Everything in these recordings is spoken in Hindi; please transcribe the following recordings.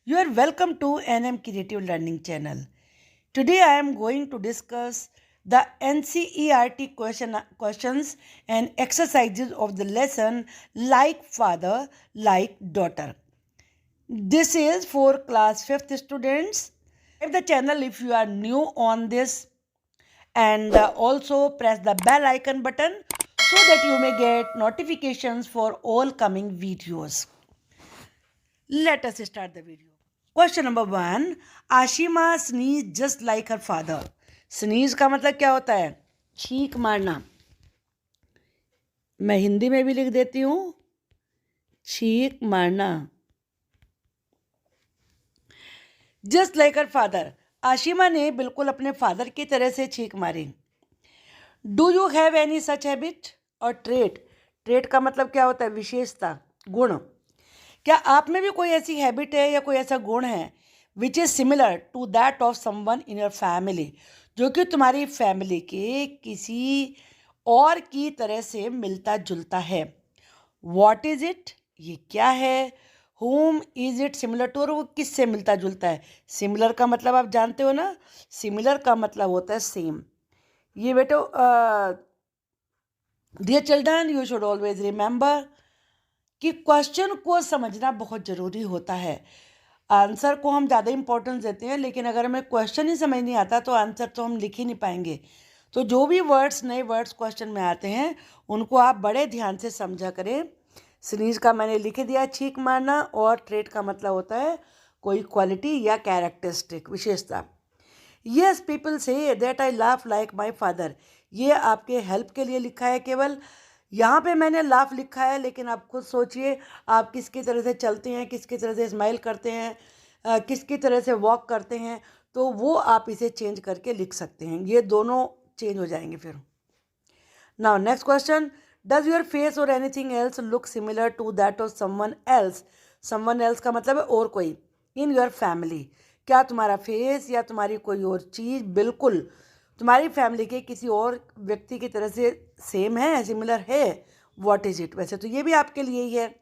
You are welcome to NM Creative Learning channel. Today I am going to discuss the NCERT questions and exercises of the lesson Like Father, Like Daughter. This is for class 5th students. Subscribe the channel if you are new on this, and also press the bell icon button so that you may get notifications for all coming videos. Let us start the video. Question number 1. Ashima sneezed just like her father. Sneeze का मतलब क्या होता है? छींक मारना. मैं हिंदी में भी लिख देती हूँ, छींक मारना. Just like her father, Ashima ने बिल्कुल अपने फादर की तरह से छींक मारी. Do you have any such habit और ट्रेट? ट्रेट का मतलब क्या होता है? विशेषता, गुण. क्या आप में भी कोई ऐसी हैबिट है या कोई ऐसा गुण है which is similar to that of someone in your family, जो कि तुम्हारी फैमिली के किसी और की तरह से मिलता जुलता है? What is it? ये क्या है? Whom is it similar to, और वो किससे मिलता जुलता है? सिमिलर का मतलब आप जानते हो ना, सिमिलर का मतलब होता है सेम. ये बेटो, dear children, you should always remember कि क्वेश्चन को समझना बहुत ज़रूरी होता है. आंसर को हम ज़्यादा इंपॉर्टेंस देते हैं, लेकिन अगर हमें क्वेश्चन ही समझ नहीं आता तो आंसर तो हम लिख ही नहीं पाएंगे. तो जो भी वर्ड्स, नए वर्ड्स क्वेश्चन में आते हैं, उनको आप बड़े ध्यान से समझा करें. स्नीज का मैंने लिख दिया, छींक मारना, और ट्रेट का मतलब होता है कोई क्वालिटी या कैरेक्टरिस्टिक, विशेषता. Yes, people say that I laugh like my father. ये आपके हेल्प के लिए लिखा है केवल. यहाँ पे मैंने लाफ लिखा है, लेकिन आप खुद सोचिए आप किसकी तरह से चलते हैं, किसकी तरह से स्माइल करते हैं, किसकी तरह से वॉक करते हैं, तो वो आप इसे चेंज करके लिख सकते हैं. ये दोनों चेंज हो जाएंगे फिर. Now next question. Does your face or anything else look similar to that of someone else? Someone else का मतलब है और कोई. इन योर फैमिली, क्या तुम्हारा फेस या तुम्हारी कोई और चीज़ बिल्कुल तुम्हारी फैमिली के किसी और व्यक्ति की तरह से सेम है, सिमिलर है? What is it? वैसे तो ये भी आपके लिए ही है.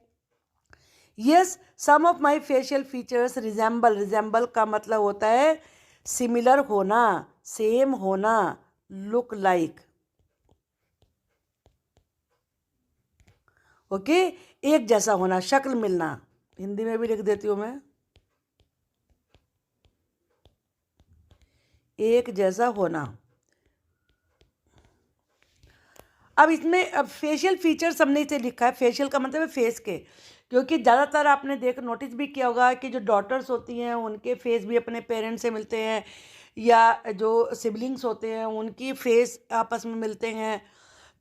Yes, some of my facial features resemble. Resemble का मतलब होता है सिमिलर होना, सेम होना, लुक लाइक. ओके, एक जैसा होना, शक्ल मिलना. हिंदी में भी लिख देती हूँ मैं, एक जैसा होना. अब इसमें अब फेशियल फीचर्स हमने इसे लिखा है. फेशियल का मतलब है फेस के, क्योंकि ज़्यादातर आपने नोटिस भी किया होगा कि जो डॉटर्स होती हैं उनके फेस भी अपने पेरेंट्स से मिलते हैं, या जो सिबलिंग्स होते हैं उनकी फेस आपस में मिलते हैं.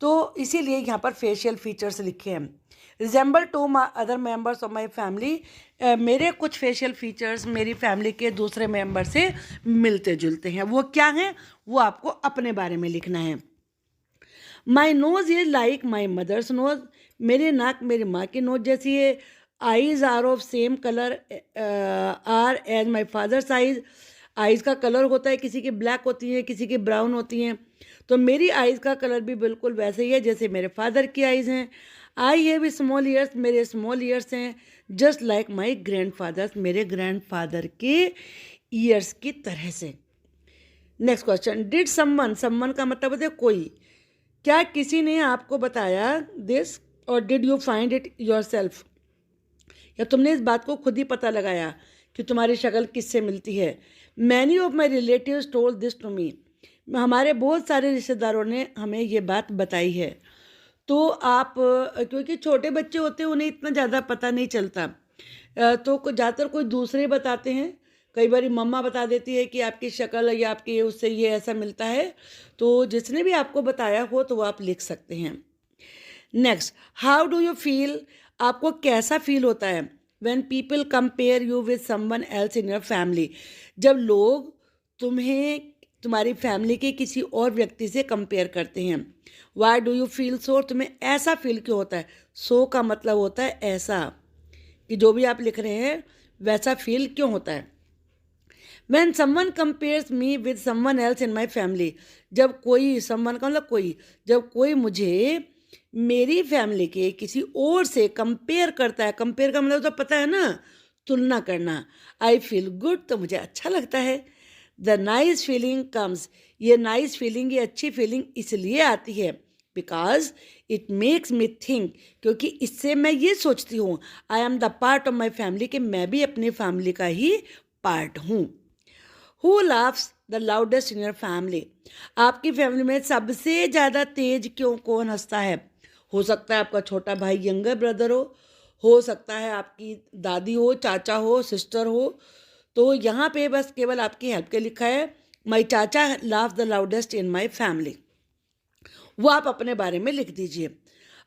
तो इसीलिए यहाँ पर फेशियल फीचर्स लिखे हैं. Resemble to my other members of my family. मेरे कुछ फेशियल फीचर्स मेरी फैमिली के दूसरे मेम्बर से मिलते जुलते हैं. वो क्या हैं, वो आपको अपने बारे में लिखना है. My nose is like my mother's nose. मेरी नाक मेरी माँ की नोज़ जैसी है. Eyes are of same colour are as my father's eyes. Eyes का कलर होता है, किसी की ब्लैक होती हैं, किसी की ब्राउन होती हैं. तो मेरी आइज़ का कलर भी बिल्कुल वैसे ही है जैसे मेरे फादर की आइज़ हैं. I have small ears. मेरे स्मॉल ईयर्स हैं just like my grandfather's. मेरे ग्रैंड फादर के ईयर्स की तरह से. Next question. Did someone. Someone का मतलब होता है कोई. क्या किसी ने आपको बताया दिस, और did you find it your self? या तुमने इस बात को खुद ही पता लगाया कि तुम्हारी शक्ल किससे मिलती है? Many of my relatives told this to me. हमारे बहुत सारे रिश्तेदारों ने हमें ये बात बताई है. तो आप क्योंकि छोटे बच्चे होते हैं उन्हें इतना ज़्यादा पता नहीं चलता, तो ज़्यादातर कोई दूसरे बताते हैं. कई बार मम्मा बता देती है कि आपकी शक्ल या आपकी उससे ये ऐसा मिलता है. तो जिसने भी आपको बताया हो तो वो आप लिख सकते हैं. Next. How do you feel. आपको कैसा फील होता है when people compare you with someone else in your family? जब लोग तुम्हें तुम्हारी फैमिली के किसी और व्यक्ति से कंपेयर करते हैं. Why do you feel so. तुम्हें ऐसा फील क्यों होता है? सो का मतलब होता है ऐसा, कि जो भी आप लिख रहे हैं वैसा फील क्यों होता है. When someone compares me with someone else in my family. जब कोई, someone का मतलब कोई, जब कोई मुझे मेरी फैमिली के किसी और से कंपेयर करता है. कंपेयर का मतलब तो पता है ना, तुलना करना। आई फील गुड, तो मुझे अच्छा लगता है। द नाइस फीलिंग कम्स, ये नाइस फीलिंग, ये अच्छी फीलिंग इसलिए आती है because it makes me think, क्योंकि इससे मैं ये सोचती हूँ I am the part of my family, कि मैं भी अपनी फैमिली का ही पार्ट हूँ। Who laughs the loudest in your family, आपकी फैमिली में सबसे ज़्यादा तेज क्यों कौन हंसता है? हो सकता है आपका छोटा भाई, यंगर ब्रदर हो सकता है आपकी दादी हो, चाचा हो, सिस्टर हो। तो यहाँ पे बस केवल आपकी हेल्प के लिखा है माई चाचा laugh the loudest in my family, वो आप अपने बारे में लिख दीजिए।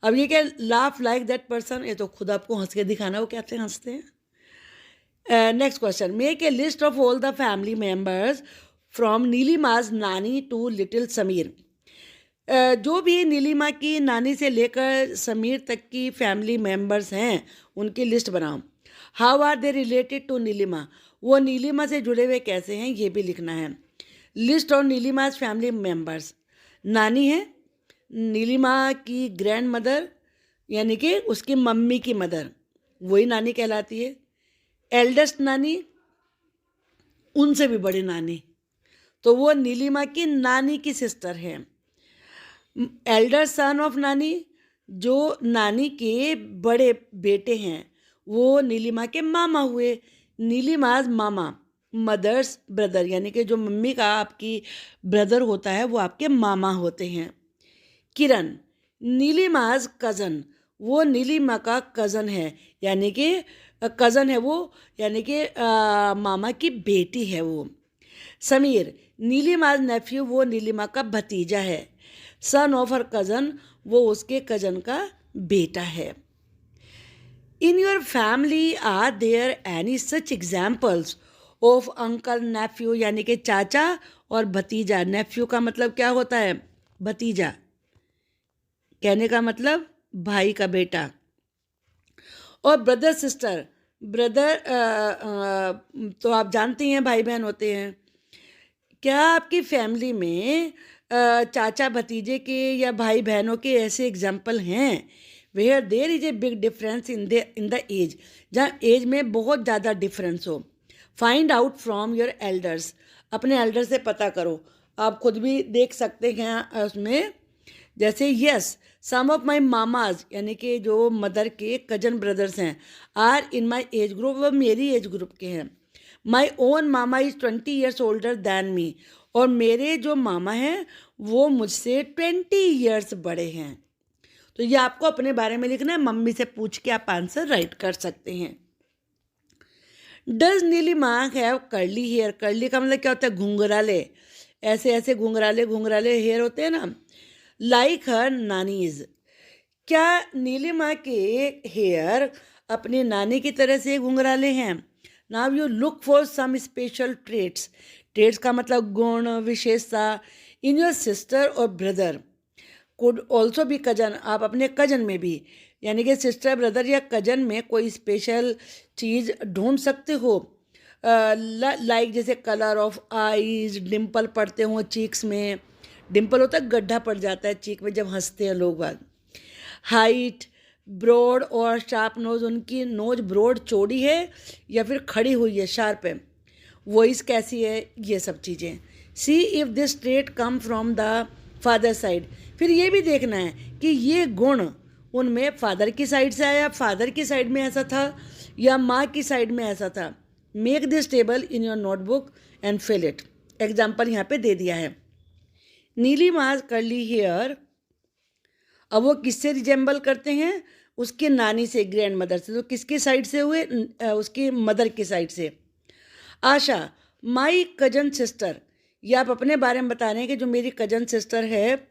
अब ये क्या, लाफ लाइक दैट पर्सन, ये तो खुद आपको हंस के दिखाना, वो कैसे हंसते हैं। Next question, make a list of all the family members from Neelima's nani to little Sameer. जो भी नीलिमा की नानी से लेकर समीर तक की फैमिली मेम्बर्स हैं उनकी लिस्ट बनाओ। How are they related to Neelima, वो नीलिमा से जुड़े हुए कैसे हैं ये भी लिखना है। लिस्ट ऑफ नीलिमाज फैमिली मेम्बर्स, नानी है नीलिमा की ग्रैंड मदर, यानी कि उसकी मम्मी की मदर, वही नानी कहलाती है। एल्डेस्ट नानी, उनसे भी बड़ी नानी, तो वो नीलिमा की नानी की सिस्टर है। एल्डर सन ऑफ नानी, जो नानी के बड़े बेटे हैं वो नीलिमा के मामा हुए, नीलिमाज मामा। मदर्स ब्रदर, यानी कि जो मम्मी का आपकी ब्रदर होता है वो आपके मामा होते हैं। किरण, नीलिमाज कज़न, वो नीलिमा का कज़न है, यानी कि कज़न है वो, यानी कि मामा की बेटी है वो। समीर, नीलिमाज नेफ्यू, वो नीलिमा का भतीजा है। सन ऑफ हर कज़न, वो उसके कज़न का बेटा है। In your family are there any such examples of uncle nephew, यानी कि चाचा और भतीजा। नेफ्यू का मतलब क्या होता है? भतीजा, कहने का मतलब भाई का बेटा। और ब्रदर सिस्टर, ब्रदर तो आप जानते हैं भाई बहन होते हैं। क्या आपकी फैमिली में चाचा भतीजे के या भाई बहनों के ऐसे एग्जाम्पल हैं where there is a big difference in the age, जहाँ एज में बहुत ज़्यादा डिफरेंस हो? Find out from your elders, अपने एल्डर से पता करो। आप खुद भी देख सकते हैं उसमें, जैसे यस सम ऑफ माई मामाज, यानी कि जो मदर के कजन ब्रदर्स हैं, are in my age group, वो मेरी एज ग्रुप के हैं। My own mama is 20 years older than me, और मेरे जो मामा हैं वो मुझसे 20 ईयर्स बड़े हैं। तो ये आपको अपने बारे में लिखना है, मम्मी से पूछ के आप आंसर राइट कर सकते हैं। Does Neelima have curly hair, curly का मतलब क्या होता है? घुंघराले, ऐसे ऐसे घुंघराले घुंघराले हेयर होते हैं ना, लाइक हर नानीज। क्या नीलिमा के हेयर अपनी नानी की तरह से घुंघराले हैं? Now you look for some special traits, traits का मतलब गुण, विशेषता, इन योर सिस्टर और ब्रदर। कुड ऑल्सो भी कजन, आप अपने कजन में भी, यानी कि सिस्टर ब्रदर या कजन में कोई स्पेशल चीज़ ढूंढ सकते हो। लाइक जैसे कलर ऑफ आईज, डिम्पल पड़ते हों चीक्स में, डिम्पल होता है गड्ढा पड़ जाता है चीक में जब हंसते हैं लोग बाग। हाइट, ब्रॉड और शार्प नोज, उनकी नोज ब्रॉड चौड़ी है या फिर खड़ी हुई है, शार्प है। वॉइस कैसी है, ये सब चीज़ें। सी if this trait come from the father side, फिर ये भी देखना है कि ये गुण उनमें फादर की साइड से आया, फादर की साइड में ऐसा था या माँ की साइड में ऐसा था। Make this table in your notebook and fill it. Example यहाँ पे दे दिया है। नीलिमाज कर्ली हेयर, अब वो किससे रिजेंबल करते हैं? उसके नानी से, ग्रैंड मदर से। तो किसके साइड से हुए? उसकी मदर की साइड से। आशा, माई कजन सिस्टर, ये आप अपने बारे में बता रहे हैं कि जो मेरी कजन सिस्टर है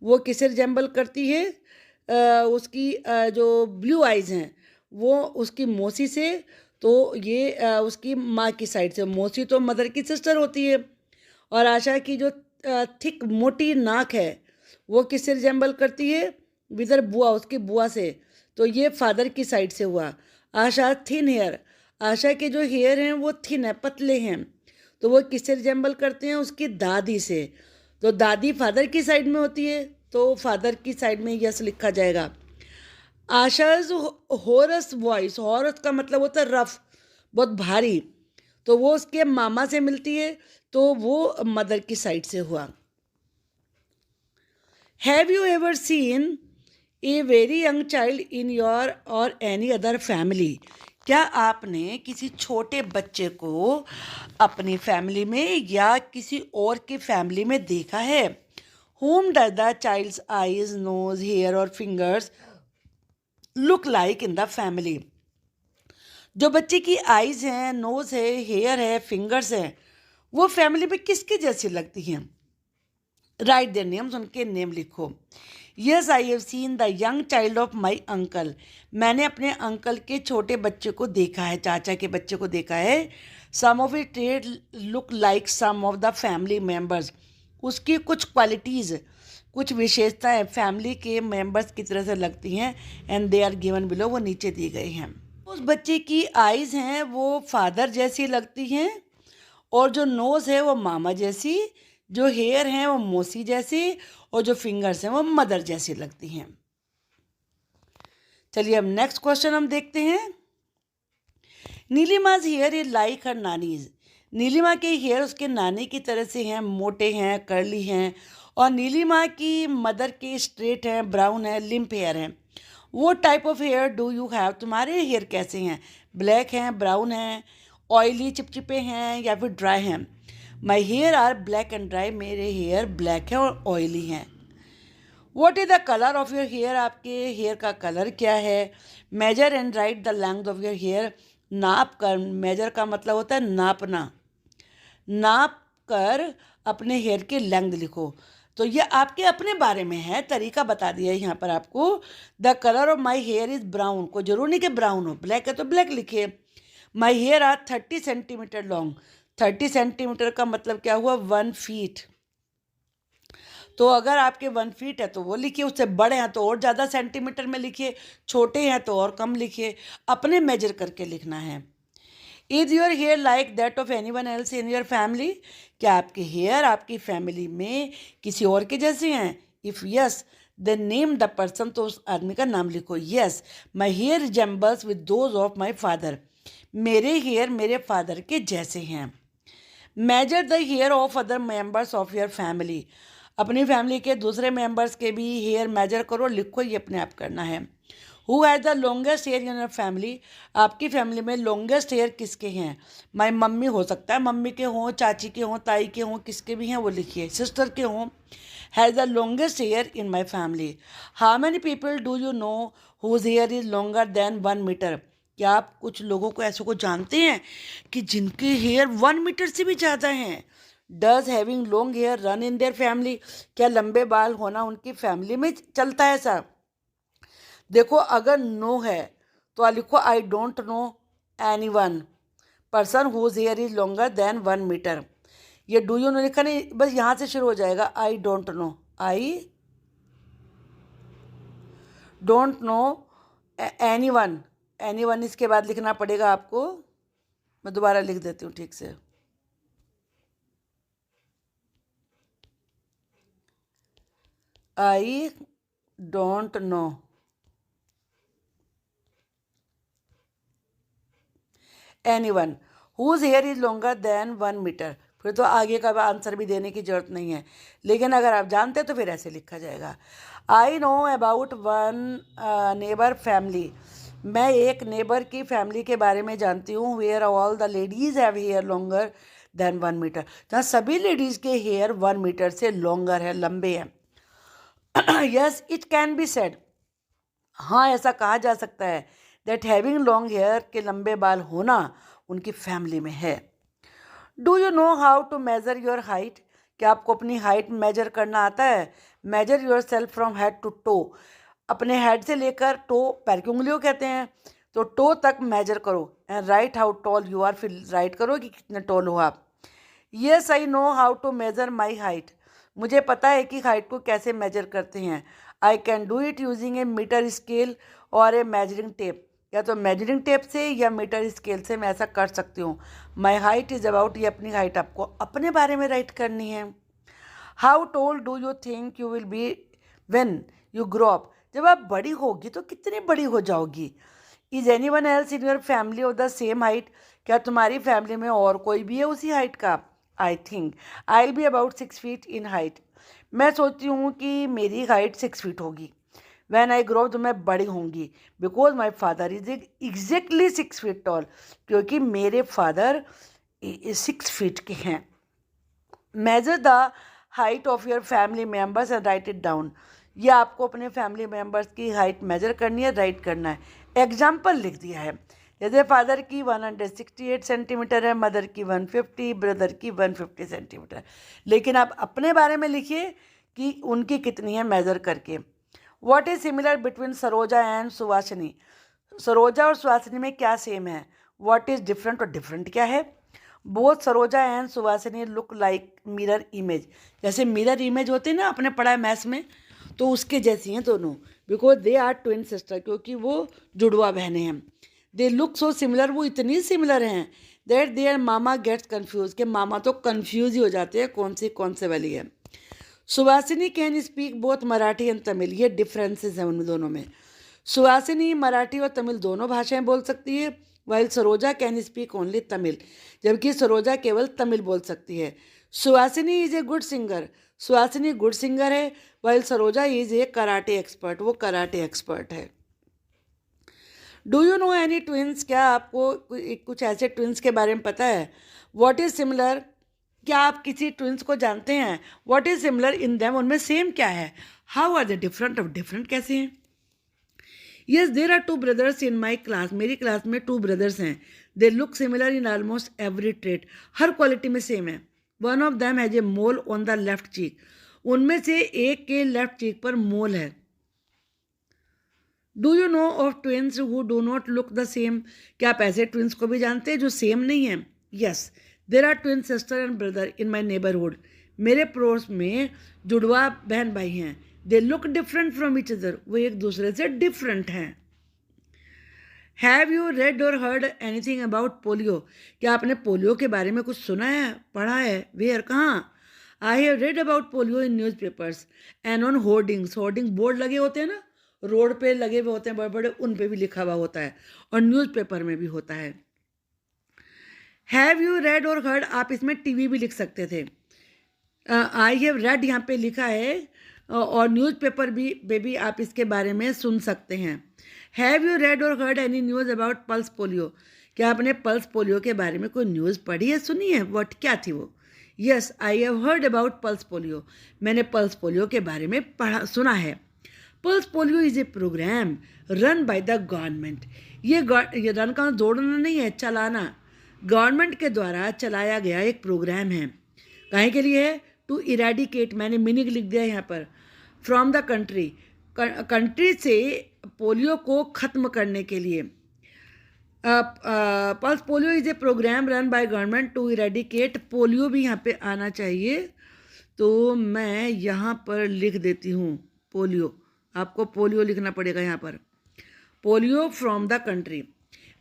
वो किसे रिजेंबल करती है? उसकी जो ब्लू आइज़ हैं वो उसकी मौसी से, तो ये उसकी माँ की साइड से। मौसी तो मदर की सिस्टर होती है। और आशा की जो थिक मोटी नाक है वो किससे रिजेंबल करती है? विदर बुआ, उसकी बुआ से, तो ये फादर की साइड से हुआ। आशा थिन हेयर, आशा के जो हेयर हैं वो थिन है, पतले हैं, तो वो किससे रिजेंबल करते हैं? उसकी दादी से। तो दादी फादर की साइड में होती है, तो फादर की साइड में यस लिखा जाएगा। आशाज हॉरस वॉइस, हॉरस का मतलब होता है रफ, बहुत भारी, तो वो उसके मामा से मिलती है, तो वो मदर की साइड से हुआ। Have you ever seen a very young child in your और एनी अदर फैमिली? क्या आपने किसी छोटे बच्चे को अपनी फैमिली में या किसी और की फैमिली में देखा है? Whom does the child's eyes, nose, hair और fingers look like in the family? जो बच्चे की आइज़ हैं, नोज़ है, हेयर है, फिंगर्स हैं, वो फैमिली में किसके जैसी लगती हैं? राइट देयर नेम्स, उनके नेम लिखो। Yes, I have seen the young child of my uncle. मैंने अपने अंकल के छोटे बच्चे को देखा है, चाचा के बच्चे को देखा है। Some of it trait look like some of the family members. उसकी कुछ क्वालिटीज़, कुछ विशेषताएं फैमिली के मेंबर्स की तरह से लगती हैं। And they are given below, वो नीचे दी गई हैं। उस बच्चे की आइज़ हैं वो फादर जैसी लगती हैं, और जो नोज़ है वो मामा जैसी, जो हेयर हैं वो मौसी जैसी, और जो फिंगर्स हैं वो मदर जैसी लगती हैं। चलिए अब नेक्स्ट क्वेश्चन हम देखते हैं। Neelima's hair is like her nani's. Neelima के हेयर उसके नानी की तरह से हैं, मोटे हैं, कर्ली हैं, और नीलिमा की मदर के स्ट्रेट हैं, ब्राउन है, लिम्प हेयर हैं। वो type of hair do you have? तुम्हारे हेयर कैसे हैं? ब्लैक हैं, ब्राउन हैं, ऑयली चिपचिपे हैं, या फिर ड्राई हैं? My hair are black and dry. मेरे हेयर ब्लैक हैं और ऑयली हैं। What is the colour of your hair? आपके हेयर का कलर क्या है? Measure and write the length of your hair. नाप कर, मेजर का मतलब होता है नापना, नाप कर अपने हेयर की लेंथ लिखो। तो ये आपके अपने बारे में है, तरीका बता दिया है यहाँ पर आपको। The colour of my here is brown, को जरूर नहीं कि ब्राउन हो, ब्लैक है तो ब्लैक लिखिए। My hair are 30 centimetre long. 30 centimetre का मतलब क्या हुआ? 1 फीट। तो अगर आपके 1 फीट है तो वो लिखिए, उससे बड़े हैं तो और ज़्यादा सेंटीमीटर में लिखिए, छोटे हैं तो और कम लिखिए, अपने मेजर करके लिखना है। Is your hair like that of anyone else in your family? क्या आपके हेयर आपकी फैमिली में किसी और के जैसे हैं? If yes then name the person, तो उस आदमी का नाम लिखो। Yes, my hair resembles with those of my father. मेरे हेयर मेरे फादर के जैसे हैं। Measure the hair of other members of your family. अपनी फैमिली के दूसरे मेंबर्स के भी हेयर मेजर करो, लिखो, ये अपने आप करना है। Who has the longest hair in your family? आपकी फैमिली में लॉन्गेस्ट हेयर किसके हैं? माई मम्मी हो सकता है, मम्मी के हों, चाची के हों, ताई के हों, किसके भी हैं वो लिखिए, सिस्टर के हों। Has the longest hair in my family. How many people do you know whose hair is longer than 1 metre? क्या आप कुछ लोगों को ऐसे को जानते हैं कि जिनके हेयर 1 मीटर से भी ज़्यादा हैं? Does having long hair run in their family? क्या लंबे बाल होना उनकी फैमिली में चलता है ऐसा? देखो, अगर नो है तो लिखो I don't know any one person whose hair is longer than 1 metre. ये डू यू नो लिखा नहीं, बस यहाँ से शुरू हो जाएगा, I don't know, I don't know any one. Anyone इसके बाद लिखना पड़ेगा आपको, मैं दोबारा लिख देती हूँ ठीक से। I don't know any one whose hair is longer than 1 metre. फिर तो आगे का आंसर भी देने की जरूरत नहीं है, लेकिन अगर आप जानते हैं तो फिर ऐसे लिखा जाएगा। I know about one neighbour family. मैं एक नेबर की फैमिली के बारे में जानती हूँ। Where all the ladies have hair longer than 1 metre, जहाँ सभी लेडीज़ के हेयर 1 मीटर से लॉन्गर है, लंबे हैं। Yes it can be said, हाँ ऐसा कहा जा सकता है, दैट हैविंग लॉन्ग हेयर के लंबे बाल होना उनकी फैमिली में है। Do you know how to measure your height? क्या आपको अपनी हाइट मेजर करना आता है? Measure yourself from head to toe. अपने हेड से लेकर टो, पैर की उंगलियों कहते हैं, तो टो तक मेजर करो। And write how tall you are, फिर राइट करो कि कितने टॉल हो आप। Yes I know how to measure my height. मुझे पता है कि हाइट को कैसे मेजर करते हैं। I can do it using a metre scale और ए मेजरिंग टेप। या तो मेजरिंग टेप से या मीटर स्केल से मैं ऐसा कर सकती हूँ। माई हाइट इज़ अबाउट, ये अपनी हाइट आपको अपने बारे में राइट करनी है। How toll do you think you will be when you grow up? जब आप बड़ी होगी तो कितनी बड़ी हो जाओगी? Is any one else in your family of the same height? क्या तुम्हारी फैमिली में और कोई भी है उसी हाइट का? I think I will be about 6 feet in height. मैं सोचती हूँ कि मेरी हाइट 6 फीट होगी। वैन आई ग्रो तो मैं बड़ी होंगी, because my father is exactly 6 feet tall, क्योंकि मेरे फादर 6 फीट के हैं। Measure the height of your family members and right it down. ये आपको अपने फैमिली मेम्बर्स की हाइट मेजर करनी है, राइट करना है। एग्जाम्पल लिख दिया है, जैसे फादर की 168 सेंटीमीटर है, मदर की 150, ब्रदर की 150 सेंटीमीटर। लेकिन आप अपने बारे में लिखिए कि उनकी कितनी है मेजर करके। What is similar between Saroja and सुवासिनी? सरोजा और सुहासिनी में क्या सेम है? व्हाट इज डिफरेंट, और डिफरेंट क्या है? बोथ सरोजा एंड सुवासिनी लुक लाइक मिरर इमेज। जैसे मिरर इमेज होते हैं ना, आपने पढ़ा है मैथ्स में, तो उसके जैसी हैं दोनों, because they are twin sister, क्योंकि वो जुड़वा बहनें हैं। दे लुक सो सिमिलर, वो इतनी सिमिलर हैं that their mama gets confuse, के मामा तो कन्फ्यूज ही हो जाते हैं कौन से वाली है। सुवासिनी can speak both Marathi and Tamil, ये डिफरेंसेस हैं उन दोनों में। सुहासिनी मराठी और तमिल दोनों भाषाएं बोल सकती है, while Saroja can speak only Tamil, जबकि सरोजा केवल तमिल बोल सकती है। Suhasini is a good singer, Suhasini good singer है, while Saroja is a karate expert, वो कराटे एक्सपर्ट है। Do you know any twins? क्या आपको कुछ ऐसे ट्विंस के बारे में पता है? What is similar? क्या आप किसी ट्विंस को जानते हैं? What is similar in them, उनमें सेम क्या है? How are they different, of different कैसे हैं? Yes there are 2 brothers in my class, मेरी क्लास में 2 ब्रदर्स हैं। They look similar in almost every trait, हर क्वालिटी में सेम है। One of them has a mole on the left cheek, उनमें से एक के लेफ्ट चीक पर मोल है। Do you no of twins who do not look the same? क्या आप ऐसे ट्विंस को भी जानते हैं जो सेम नहीं है? Yes there are twin sister and brother in my neighbourhood, मेरे पड़ोस में जुड़वा बहन भाई हैं। They look different from each other, वो एक दूसरे से डिफरेंट हैं। हैव यू रेड और हर्ड एनीथिंग अबाउट पोलियो? क्या आपने पोलियो के बारे में कुछ सुना है, पढ़ा है? वेयर, कहाँ? I have read about polio in news papers and on hoardings, hoarding board लगे होते हैं ना, रोड पे लगे हुए होते हैं बड़े बड़े, उन पे भी लिखा हुआ होता है, और न्यूज़पेपर में भी होता है। हैव यू रेड और हर्ड, आप इसमें टीवी भी लिख सकते थे। आई हैव रेड यहाँ पे लिखा है, और न्यूज़पेपर भी आप इसके बारे में सुन सकते हैं। हैव यू रेड और heard any news about pulse polio? क्या आपने पल्स पोलियो के बारे में कोई न्यूज़ पढ़ी है, सुनी है? व्हाट, क्या थी वो? Yes I have heard about pulse polio, मैंने पल्स पोलियो के बारे में पढ़ा, सुना है। Pulse polio is a programme run by the government, ये रन का दौड़ना नहीं है, चलाना, गवर्नमेंट के द्वारा चलाया गया एक प्रोग्राम है। काहे के लिए है? टू इरेडिकेट, मैंने मीनिंग लिख दिया यहाँ पर, फ्रॉम द कंट्री, कंट्री से पोलियो को ख़त्म करने के लिए। Pulse polio is a programme run by government to eradicate, polio भी यहाँ पे आना चाहिए, तो मैं यहाँ पर लिख देती हूँ पोलियो, आपको पोलियो लिखना पड़ेगा यहाँ पर, polio from the country.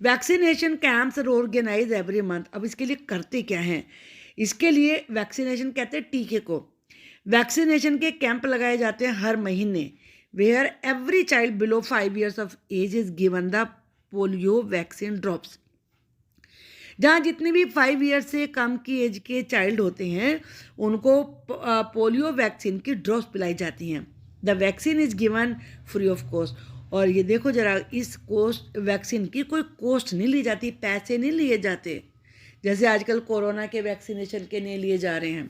Vaccination camps organise every month, अब इसके लिए करते क्या हैं? इसके लिए वैक्सीनेशन कहते हैं टीके को, वैक्सीनेशन के कैंप लगाए जाते हैं हर महीने, where every child below 5 years of age is given the polio vaccine drops. जहाँ जितने भी 5 years से कम की एज के चाइल्ड होते हैं उनको पोलियो वैक्सीन की ड्रॉप्स पिलाई जाती हैं। The vaccine is given free of cost, और ये देखो जरा, इस कोस्ट वैक्सीन की कोई कॉस्ट नहीं ली जाती, पैसे नहीं लिए जाते, जैसे आजकल कोरोना के वैक्सीनेशन के नहीं लिए जा रहे हैं।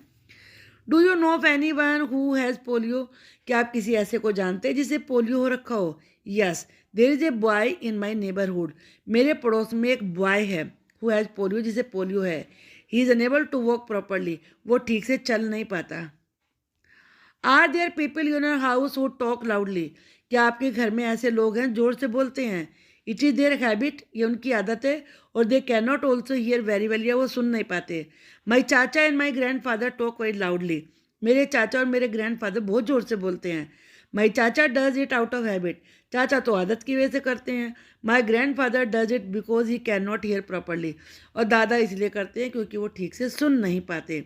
Do you no of any one who has polio? क्या आप किसी ऐसे को जानते हैं जिसे पोलियो हो रखा हो? Yes there is a boy in my neighbourhood, मेरे पड़ोस में एक बॉय है, हु हैज़ पोलियो, जिसे पोलियो है। He is unable to walk properly, वो ठीक से चल नहीं पाता। Are there people in your house who talk loudly? क्या आपके घर में ऐसे लोग हैं जोर से बोलते हैं? इट इज़ देयर हैबिट, ये उनकी आदत है, और they can not also here very well, या वो सुन नहीं पाते। माई चाचा and my grand father talk very loudly, मेरे चाचा और मेरे ग्रैंड फादर बहुत ज़ोर से बोलते हैं। माई चाचा does it out of habit, चाचा तो आदत की वजह से करते हैं। My grand father does it because he can not here properly, और दादा इसलिए करते हैं क्योंकि वो ठीक से सुन नहीं पाते।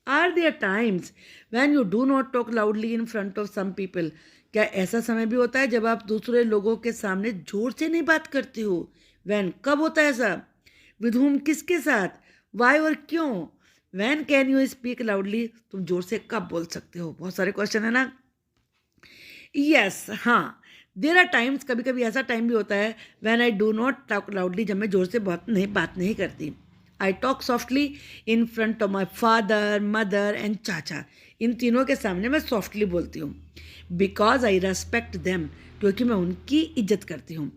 Are there times when you do not talk loudly in front of some people? क्या ऐसा समय भी होता है जब आप दूसरे लोगों के सामने जोर से नहीं बात करती हो? वैन, कब होता है ऐसा? विद हुम किसके साथ, वाई और क्यों, when can you speak loudly, तुम जोर से कब बोल सकते हो। बहुत सारे क्वेश्चन है ना। यस हाँ, देर आर टाइम्स, कभी कभी ऐसा टाइम भी होता है when I do not talk loudly, जब मैं जोर से बात नहीं करती। I talk softly in front of my father, mother and चाचा, इन तीनों के सामने मैं सॉफ्टली बोलती हूँ। बिकॉज आई रेस्पेक्ट देम, क्योंकि मैं उनकी इज्जत करती हूँ।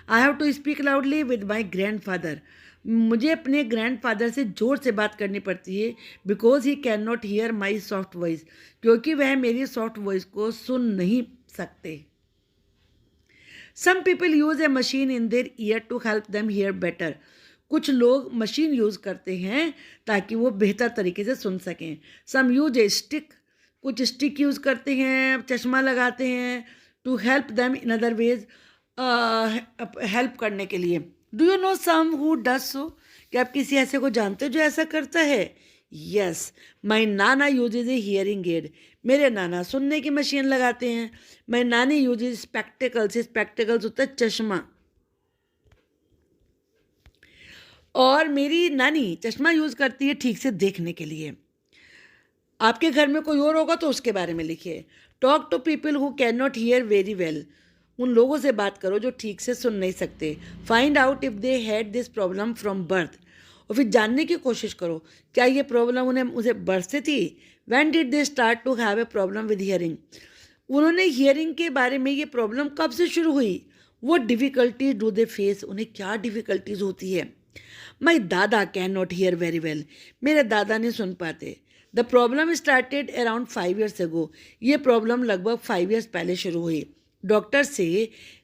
I have to speak loudly with my grandfather, मुझे अपने ग्रैंड फादर से जोर से बात करनी पड़ती है। Because he can not hear my soft voice, क्योंकि वह मेरी सॉफ्ट वॉइस को सुन नहीं सकते। Some people use a machine in their ear to help them hear better, कुछ लोग मशीन यूज़ करते हैं ताकि वो बेहतर तरीके से सुन सकें। सम यूज ए स्टिक, कुछ स्टिक यूज़ करते हैं, चश्मा लगाते हैं, to help them in other ways, help करने के लिए। Do you know some who does so, क्या आप किसी ऐसे को जानते हो जो ऐसा करता है। यस, माई नाना यूजेज ए हियरिंग एड, मेरे नाना सुनने की मशीन लगाते हैं। माई नानी यूजेज स्पेक्टिकल्स, स्पेक्टिकल्स होता है चश्मा, और मेरी नानी चश्मा यूज़ करती है ठीक से देखने के लिए। आपके घर में कोई और होगा तो उसके बारे में लिखिए। Talk to people who can not hear very well, उन लोगों से बात करो जो ठीक से सुन नहीं सकते। Find out if they had this problem from birth, और फिर जानने की कोशिश करो क्या ये प्रॉब्लम उसे बर्थ से थी। When did they start to have a problem with hearing, उन्होंने हियरिंग के बारे में ये प्रॉब्लम कब से शुरू हुई। वो डिफ़िकल्टीज डू दे फेस, उन्हें क्या डिफ़िकल्टीज होती है। My dada can not hear very well, मेरे दादा नहीं सुन पाते। The problem started around 5 years ago, ये प्रॉब्लम लगभग 5 years पहले शुरू हुई। डॉक्टर से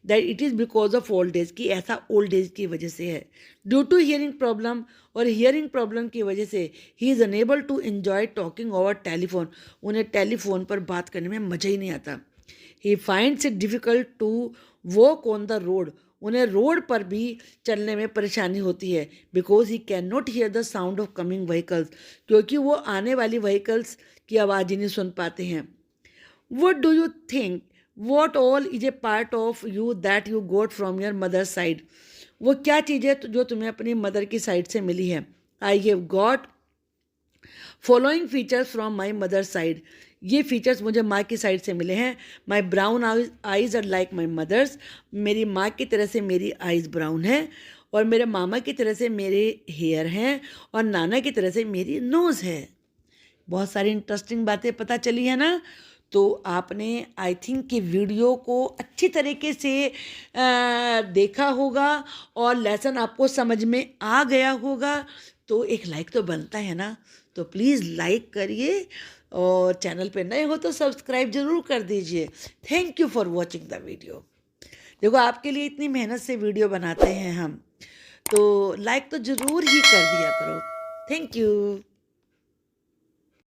that it is because of old age, की ऐसा ओल्ड एज की वजह से है। ड्यू टू हियरिंग प्रॉब्लम, और हियरिंग प्रॉब्लम की वजह से ही is unable to enjoy talking over telephone, उन्हें टेलीफोन पर बात करने में मज़ा ही नहीं आता। He finds it difficult to walk on the road, उन्हें रोड पर भी चलने में परेशानी होती है। Because he can not hear the sound of coming vehicles, क्योंकि वो आने वाली व्हीकल्स की आवाज़ ही नहीं सुन पाते हैं। What do you think what all is a part of you that you got from your mother side, वो क्या चीज़ है जो तुम्हें अपनी मदर की साइड से मिली है। I have got following features from my mother side, ये फीचर्स मुझे माँ की साइड से मिले हैं। My brown eyes are like my mother's, मेरी माँ की तरह से मेरी आइज़ ब्राउन है, और मेरे मामा की तरह से मेरे हेयर हैं, और नाना की तरह से मेरी नोज़ है। बहुत सारी इंटरेस्टिंग बातें पता चली है ना। तो आपने आई थिंक कि वीडियो को अच्छी तरीके से देखा होगा और लेसन आपको समझ में आ गया होगा। तो एक लाइक तो बनता है ना, तो प्लीज़ लाइक करिए, और चैनल पे नए हो तो सब्सक्राइब ज़रूर कर दीजिए। Thank you for watching the video. देखो आपके लिए इतनी मेहनत से वीडियो बनाते हैं हम, तो लाइक तो ज़रूर ही कर दिया करो। Thank you.